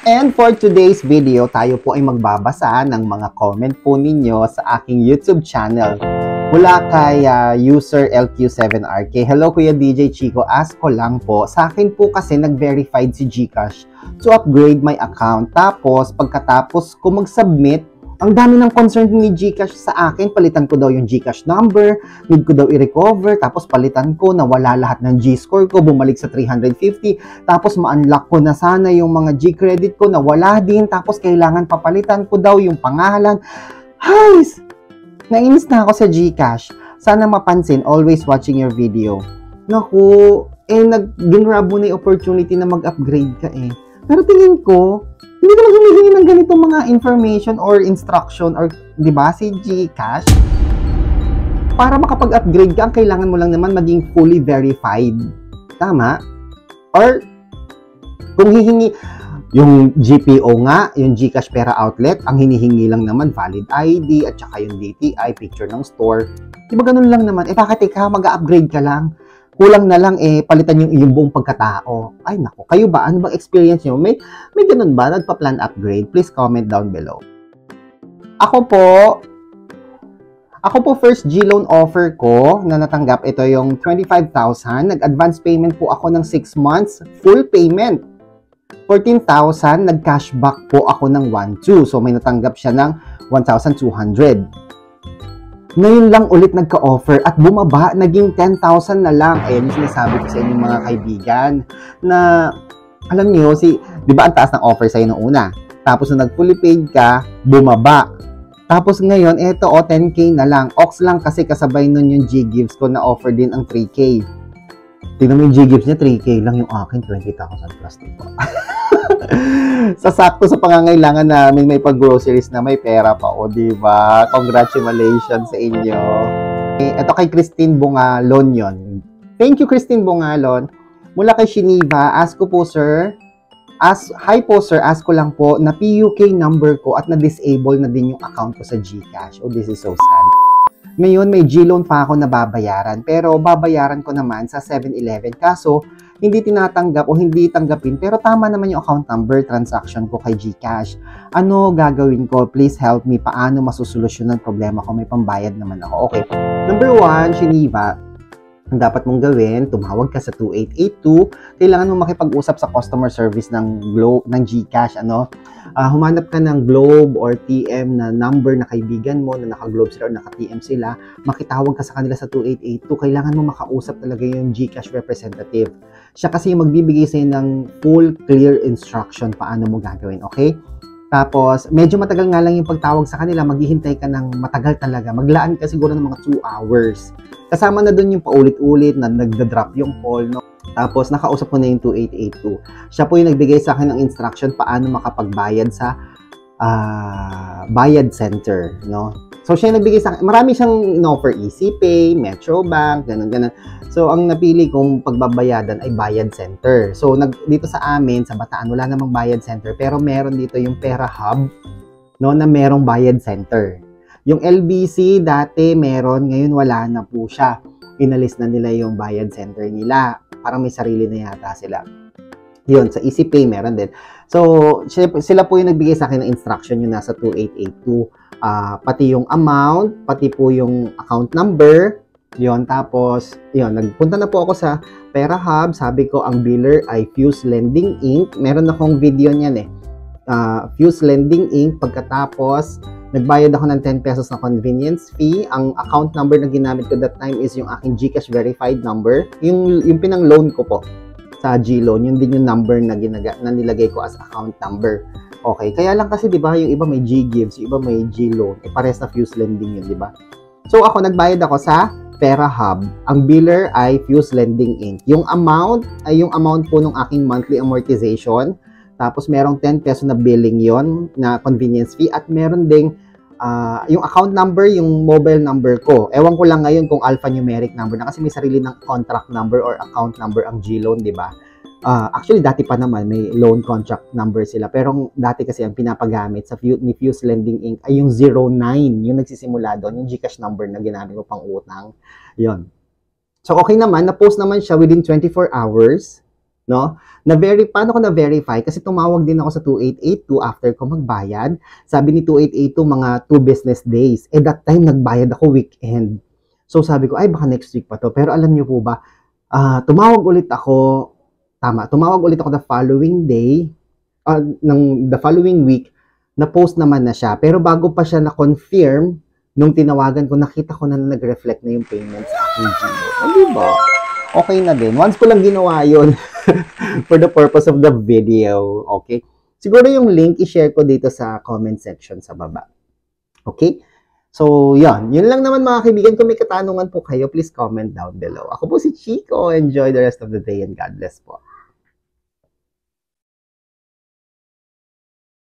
And for today's video, tayo po ay magbabasa ng mga comment po ninyo sa aking YouTube channel. Mula kay user LQ7RK. Hello Kuya DJ Chico, ask ko lang po. Sa akin po kasi nag-verified si GCash to upgrade my account. Tapos pagkatapos ko mag-submit, ang dami ng concern ni GCash sa akin. Palitan ko daw yung GCash number, need ko daw i-recover, tapos palitan ko, nawala lahat ng G-score ko, bumalik sa 350, tapos ma-unlock ko na sana yung mga G-credit ko, nawala din, tapos kailangan papalitan ko daw yung pangalan. Hays! Nainis na ako sa GCash. Sana mapansin, always watching your video. Naku, ginrab mo na yung opportunity na mag-upgrade ka eh. Pero tingin ko, hindi naman humihingi ng ganitong mga information or instruction or, di ba, si GCash. Para makapag-upgrade ka, ang kailangan mo lang naman maging fully verified. Tama? Or, kung hihingi, yung GPO nga, yung GCash Pera Outlet, ang hinihingi lang naman valid ID at saka yung DTI, picture ng store. Di ba ganun lang naman? Bakit ikaw mag-upgrade ka lang? Kulang na lang palitan yung buong pagkatao. Ay nako, kayo ba? Ano bang experience nyo? May ganun ba? Nagpa-plan upgrade? Please comment down below. Ako po first G-loan offer ko na natanggap, ito yung 25,000. Nag-advance payment po ako ng 6 months, full payment. 14,000, nag-cashback po ako ng 1,200. So may natanggap siya ng 1,200. Ngayon lang ulit nagka-offer at bumaba, naging 10,000 na lang. Ayan yung sinasabi ko sa inyong mga kaibigan na, alam niyo, di ba ang taas ng offer sa'yo noong una? Tapos nung nag-fully paid ka, bumaba. Tapos ngayon, 10K na lang. Ox lang kasi kasabay nun yung G-Gives ko na offer din ang 3K. Tingnan mo yung G-Gives niya, 3K lang, yung akin, 20,000 plus. Diba? Sasakto sa pangangailangan namin, may pag-groceries na may pera pa, o diba? Congratulations sa inyo. Ito kay Christine Bungalon yon. Thank you, Christine Bungalon. Mula kay Shiniva, ask ko po, sir. Hi po, sir. Ask ko lang po, na PUK number ko at na-disable na din yung account ko sa GCash. Oh, this is so sad. Ngayon, may G-loan pa ako na babayaran, pero babayaran ko naman sa 7-Eleven. Kaso, hindi tinatanggap o hindi tanggapin, pero tama naman yung account number transaction ko kay GCash. Ano gagawin ko? Please help me. Paano masusolusyonan ang problema ko? May pambayad naman ako. Okay. Number 1, Shiniva, ang dapat mong gawin, tumawag ka sa 2882. Kailangan mo makipag-usap sa customer service ng GCash. Humanap ka ng Globe or TM na number na kaibigan mo na naka-Globe sila or naka-TM sila. Makitawag ka sa kanila sa 2882. Kailangan mo makausap talaga yung GCash representative. Siya kasi yung magbibigay sa'yo ng full, clear instruction paano mo gagawin. Okay? Tapos, medyo matagal nga lang yung pagtawag sa kanila, maghihintay ka ng matagal talaga. Maglaan ka siguro ng mga 2 hours. Kasama na doon yung paulit-ulit na nagda-drop yung call, no? Tapos, nakausap ko na yung 2882. Siya po yung nagbigay sa akin ng instruction paano makapagbayad sa bayad center, no? So, siya yung nagbigay sa akin. Marami siyang offer, EasyPay, Metrobank, ganun. So, ang napili kong pagbabayadan ay bayad center. So, dito sa amin, sa Bataan, wala namang bayad center. Pero meron dito yung Pera Hub, no, na merong bayad center. Yung LBC, dati meron, ngayon wala na po siya. Inalis na nila yung bayad center nila. Parang may sarili na yata sila. Yun, sa EasyPay meron din. So, sila po yung nagbigay sa akin ng instruction yung nasa 2882. Pati yung amount, pati po yung account number. Yun, tapos, yun, nagpunta na po ako sa Pera Hub. Sabi ko, ang biller ay Fuse Lending Inc. Meron akong video niyan eh. Fuse Lending Inc. Pagkatapos, nagbayad ako ng 10 pesos na convenience fee. Ang account number na ginamit ko that time is yung aking GCash verified number. Yung pinang-loan ko po sa G-loan, yun din yung number na nilagay ko as account number. Okay, kaya lang kasi 'di ba, yung iba may G-Gives, yung iba may G-loan. Pares na Fuse Lending yun, 'di ba? So ako nagbayad ako sa Pera Hub. Ang biller ay Fuse Lending Inc. Yung amount ay yung amount po ng aking monthly amortization. Tapos merong 10 peso na billing yon na convenience fee at meron ding yung account number, yung mobile number ko. Ewan ko lang ngayon kung alphanumeric number na kasi may sarili ng contract number or account number ang G-loan, 'di ba? Actually, dati pa naman may loan contract number sila. Pero dati kasi ang pinapagamit sa ni Fuse Lending Inc. ay yung 09, yung nagsisimula doon, yung GCash number na ginamit ko pang utang. Yon. So, okay naman. Na-post naman siya within 24 hours. no? Paano ko na-verify? Kasi tumawag din ako sa 2882 after ko magbayad. Sabi ni 2882, mga 2 business days. That time, nagbayad ako weekend. So, sabi ko, ay, baka next week pa to. Pero alam niyo po ba, tumawag ulit ako the following day, the following week, na-post naman na siya. Pero bago pa siya na-confirm, nung tinawagan ko, nakita ko na nag-reflect na yung payment sa aking Gmail. Diba? Okay na din. Once ko lang ginawa yun for the purpose of the video. Okay? Siguro yung link, i-share ko dito sa comment section sa baba. Okay? So, yan. Yun lang naman mga kaibigan. Kung may katanungan po kayo, please comment down below. Ako po si Chico. Enjoy the rest of the day and God bless po.